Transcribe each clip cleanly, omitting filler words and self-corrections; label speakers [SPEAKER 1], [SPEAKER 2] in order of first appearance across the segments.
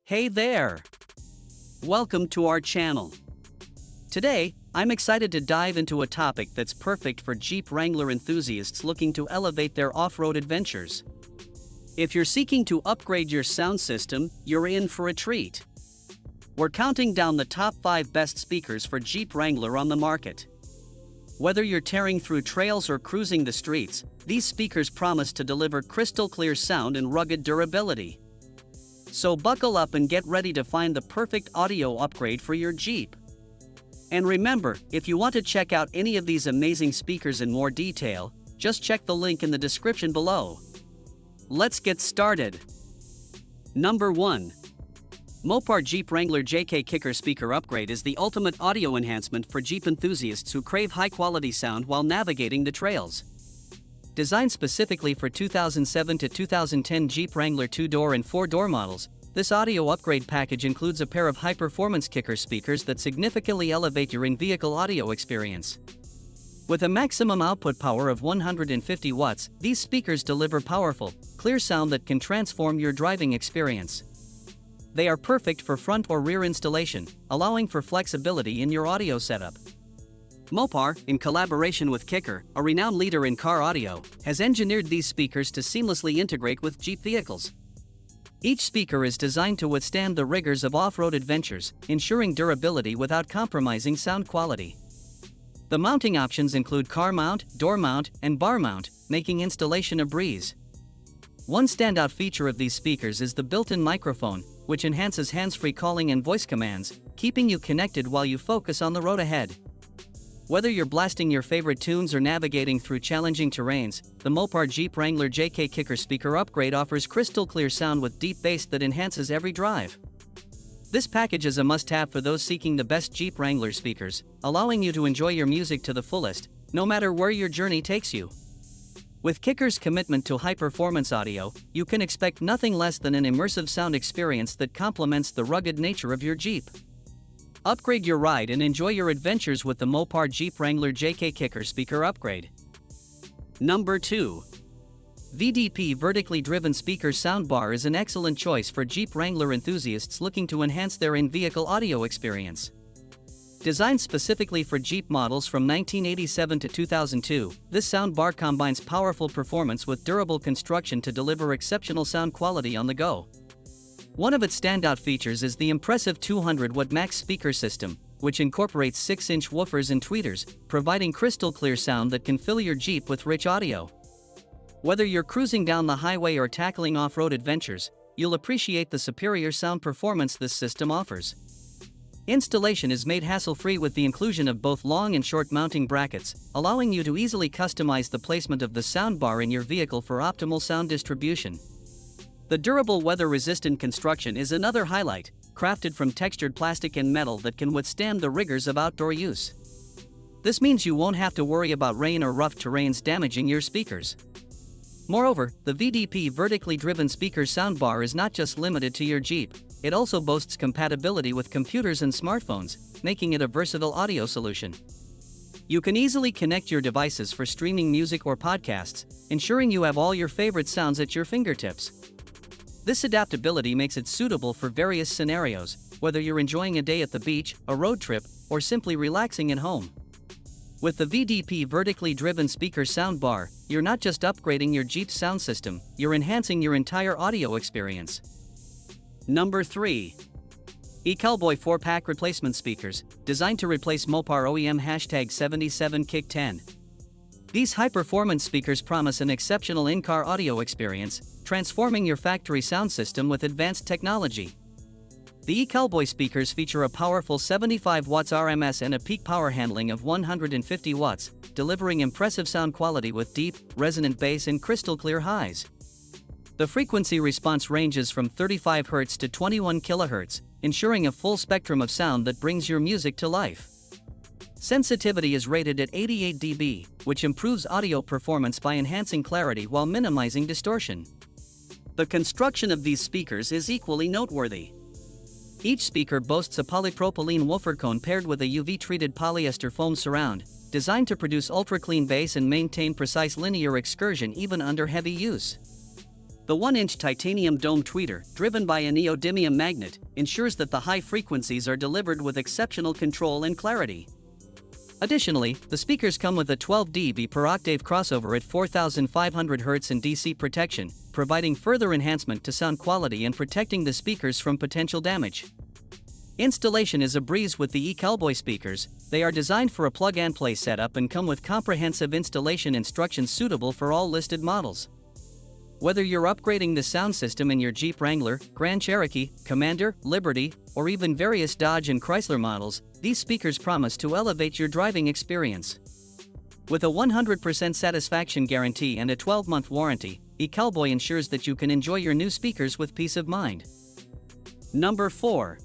[SPEAKER 1] Hey there! Welcome to our channel. Today, I'm excited to dive into a topic that's perfect for Jeep Wrangler enthusiasts looking to elevate their off-road adventures. If you're seeking to upgrade your sound system, you're in for a treat. We're counting down the top 5 best speakers for Jeep Wrangler on the market. Whether you're tearing through trails or cruising the streets, these speakers promise to deliver crystal-clear sound and rugged durability. So buckle up and get ready to find the perfect audio upgrade for your Jeep. And remember, if you want to check out any of these amazing speakers in more detail, just check the link in the description below. Let's get started. Number 1. Mopar Jeep Wrangler JK Kicker Speaker Upgrade is the ultimate audio enhancement for Jeep enthusiasts who crave high-quality sound while navigating the trails. Designed specifically for 2007 to 2010 Jeep Wrangler 2-door and 4-door models, this audio upgrade package includes a pair of high-performance kicker speakers that significantly elevate your in-vehicle audio experience. With a maximum output power of 150 watts, these speakers deliver powerful, clear sound that can transform your driving experience. They are perfect for front or rear installation, allowing for flexibility in your audio setup. Mopar, in collaboration with Kicker, a renowned leader in car audio, has engineered these speakers to seamlessly integrate with Jeep vehicles. Each speaker is designed to withstand the rigors of off-road adventures, ensuring durability without compromising sound quality. The mounting options include car mount, door mount, and bar mount, making installation a breeze. One standout feature of these speakers is the built-in microphone, which enhances hands-free calling and voice commands, keeping you connected while you focus on the road ahead. Whether you're blasting your favorite tunes or navigating through challenging terrains, the Mopar Jeep Wrangler JK Kicker Speaker Upgrade offers crystal-clear sound with deep bass that enhances every drive. This package is a must-have for those seeking the best Jeep Wrangler speakers, allowing you to enjoy your music to the fullest, no matter where your journey takes you. With Kicker's commitment to high-performance audio, you can expect nothing less than an immersive sound experience that complements the rugged nature of your Jeep. Upgrade your ride and enjoy your adventures with the Mopar Jeep Wrangler JK Kicker Speaker Upgrade. Number 2. VDP Vertically Driven Speaker Soundbar is an excellent choice for Jeep Wrangler enthusiasts looking to enhance their in-vehicle audio experience. Designed specifically for Jeep models from 1987 to 2002, this soundbar combines powerful performance with durable construction to deliver exceptional sound quality on the go. One of its standout features is the impressive 200-watt max speaker system, which incorporates 6-inch woofers and tweeters, providing crystal-clear sound that can fill your Jeep with rich audio. Whether you're cruising down the highway or tackling off-road adventures, you'll appreciate the superior sound performance this system offers. Installation is made hassle-free with the inclusion of both long and short mounting brackets, allowing you to easily customize the placement of the soundbar in your vehicle for optimal sound distribution. The durable weather-resistant construction is another highlight, crafted from textured plastic and metal that can withstand the rigors of outdoor use. This means you won't have to worry about rain or rough terrains damaging your speakers. Moreover, the VDP Vertically Driven Speaker Soundbar is not just limited to your Jeep, it also boasts compatibility with computers and smartphones, making it a versatile audio solution. You can easily connect your devices for streaming music or podcasts, ensuring you have all your favorite sounds at your fingertips. This adaptability makes it suitable for various scenarios, whether you're enjoying a day at the beach, a road trip, or simply relaxing at home. With the VDP Vertically Driven Speaker Soundbar, you're not just upgrading your Jeep's sound system, you're enhancing your entire audio experience. Number 3. eCowboy 4-pack replacement speakers, designed to replace Mopar OEM #77Kick10. These high-performance speakers promise an exceptional in-car audio experience, transforming your factory sound system with advanced technology. The eCowboy speakers feature a powerful 75 watts RMS and a peak power handling of 150 watts, delivering impressive sound quality with deep, resonant bass and crystal-clear highs. The frequency response ranges from 35 Hz to 21 kHz, ensuring a full spectrum of sound that brings your music to life. Sensitivity is rated at 88 dB, which improves audio performance by enhancing clarity while minimizing distortion. The construction of these speakers is equally noteworthy. Each speaker boasts a polypropylene woofer cone paired with a UV-treated polyester foam surround, designed to produce ultra-clean bass and maintain precise linear excursion even under heavy use. The 1-inch titanium dome tweeter, driven by a neodymium magnet, ensures that the high frequencies are delivered with exceptional control and clarity. Additionally, the speakers come with a 12 dB per octave crossover at 4500 Hz and DC protection, providing further enhancement to sound quality and protecting the speakers from potential damage. Installation is a breeze with the eCowboy speakers. They are designed for a plug-and-play setup and come with comprehensive installation instructions suitable for all listed models. Whether you're upgrading the sound system in your Jeep Wrangler, Grand Cherokee, Commander, Liberty, or even various Dodge and Chrysler models, these speakers promise to elevate your driving experience. With a 100% satisfaction guarantee and a 12-month warranty, eCowboy ensures that you can enjoy your new speakers with peace of mind. Number 4.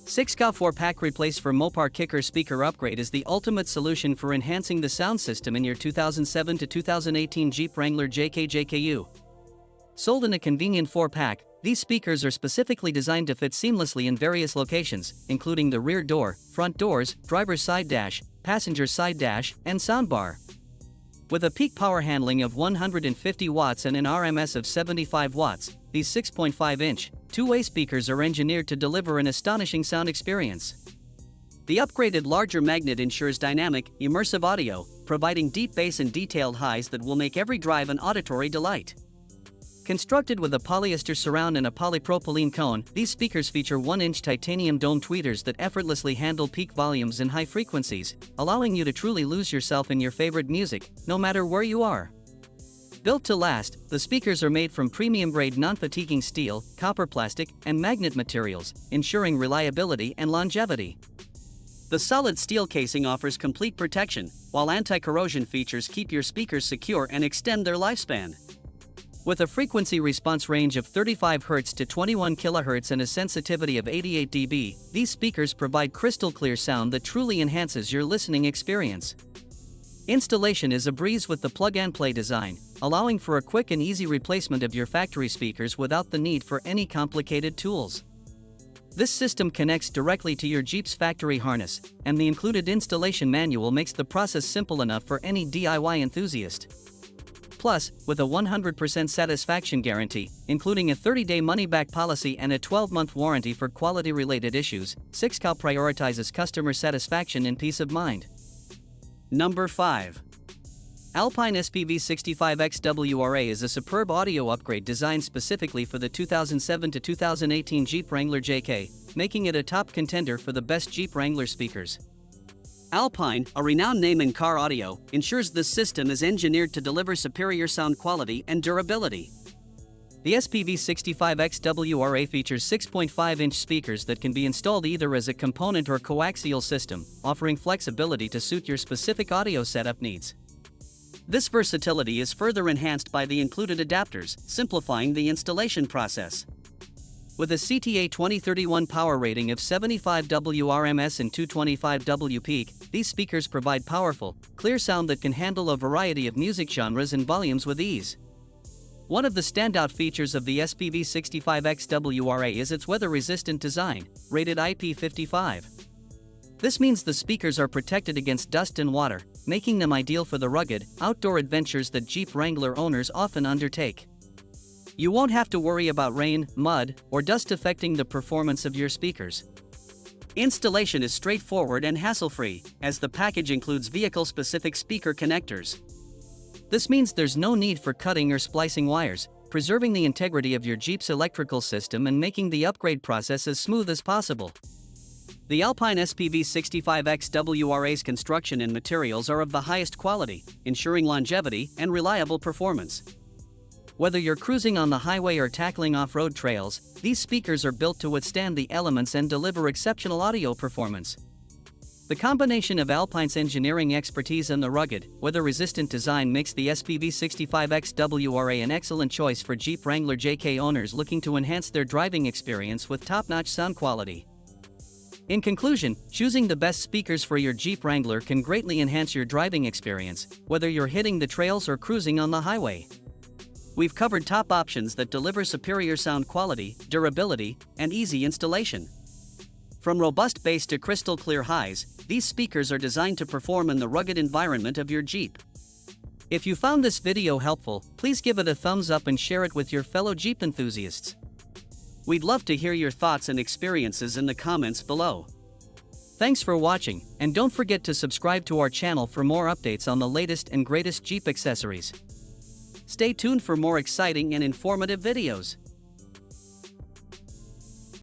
[SPEAKER 1] 6K 4-pack replace for Mopar Kicker speaker upgrade is the ultimate solution for enhancing the sound system in your 2007 to 2018 Jeep Wrangler JK/JKU. Sold in a convenient 4-pack, these speakers are specifically designed to fit seamlessly in various locations, including the rear door, front doors, driver's side dash, passenger side dash, and soundbar. With a peak power handling of 150 watts and an RMS of 75 watts, these 6.5-inch, two-way speakers are engineered to deliver an astonishing sound experience. The upgraded larger magnet ensures dynamic, immersive audio, providing deep bass and detailed highs that will make every drive an auditory delight. Constructed with a polyester surround and a polypropylene cone, these speakers feature 1-inch titanium dome tweeters that effortlessly handle peak volumes and high frequencies, allowing you to truly lose yourself in your favorite music, no matter where you are. Built to last, the speakers are made from premium-grade non-fatiguing steel, copper plastic, and magnet materials, ensuring reliability and longevity. The solid steel casing offers complete protection, while anti-corrosion features keep your speakers secure and extend their lifespan. With a frequency response range of 35 Hz to 21 kHz and a sensitivity of 88 dB, these speakers provide crystal clear sound that truly enhances your listening experience. Installation is a breeze with the plug-and-play design, allowing for a quick and easy replacement of your factory speakers without the need for any complicated tools. This system connects directly to your Jeep's factory harness, and the included installation manual makes the process simple enough for any DIY enthusiast. Plus, with a 100% satisfaction guarantee, including a 30-day money-back policy and a 12-month warranty for quality-related issues, 6K prioritizes customer satisfaction and peace of mind. Number 5. Alpine SPV65XWRA is a superb audio upgrade designed specifically for the 2007 to 2018 Jeep Wrangler JK, making it a top contender for the best Jeep Wrangler speakers. Alpine, a renowned name in car audio, ensures this system is engineered to deliver superior sound quality and durability. The SPV65XWRA features 6.5-inch speakers that can be installed either as a component or coaxial system, offering flexibility to suit your specific audio setup needs. This versatility is further enhanced by the included adapters, simplifying the installation process. With a CTA 2031 power rating of 75 WRMS and 225 W peak, these speakers provide powerful, clear sound that can handle a variety of music genres and volumes with ease. One of the standout features of the SPV65XWRA is its weather-resistant design, rated IP55. This means the speakers are protected against dust and water, making them ideal for the rugged, outdoor adventures that Jeep Wrangler owners often undertake. You won't have to worry about rain, mud, or dust affecting the performance of your speakers. Installation is straightforward and hassle-free, as the package includes vehicle-specific speaker connectors. This means there's no need for cutting or splicing wires, preserving the integrity of your Jeep's electrical system and making the upgrade process as smooth as possible. The Alpine SPV65XWRA's construction and materials are of the highest quality, ensuring longevity and reliable performance. Whether you're cruising on the highway or tackling off-road trails, these speakers are built to withstand the elements and deliver exceptional audio performance. The combination of Alpine's engineering expertise and the rugged, weather-resistant design makes the SPV65XWRA an excellent choice for Jeep Wrangler JK owners looking to enhance their driving experience with top-notch sound quality. In conclusion, choosing the best speakers for your Jeep Wrangler can greatly enhance your driving experience, whether you're hitting the trails or cruising on the highway. We've covered top options that deliver superior sound quality, durability, and easy installation. From robust bass to crystal clear highs, these speakers are designed to perform in the rugged environment of your Jeep. If you found this video helpful, please give it a thumbs up and share it with your fellow Jeep enthusiasts. We'd love to hear your thoughts and experiences in the comments below. Thanks for watching, and don't forget to subscribe to our channel for more updates on the latest and greatest Jeep accessories. Stay tuned for more exciting and informative videos.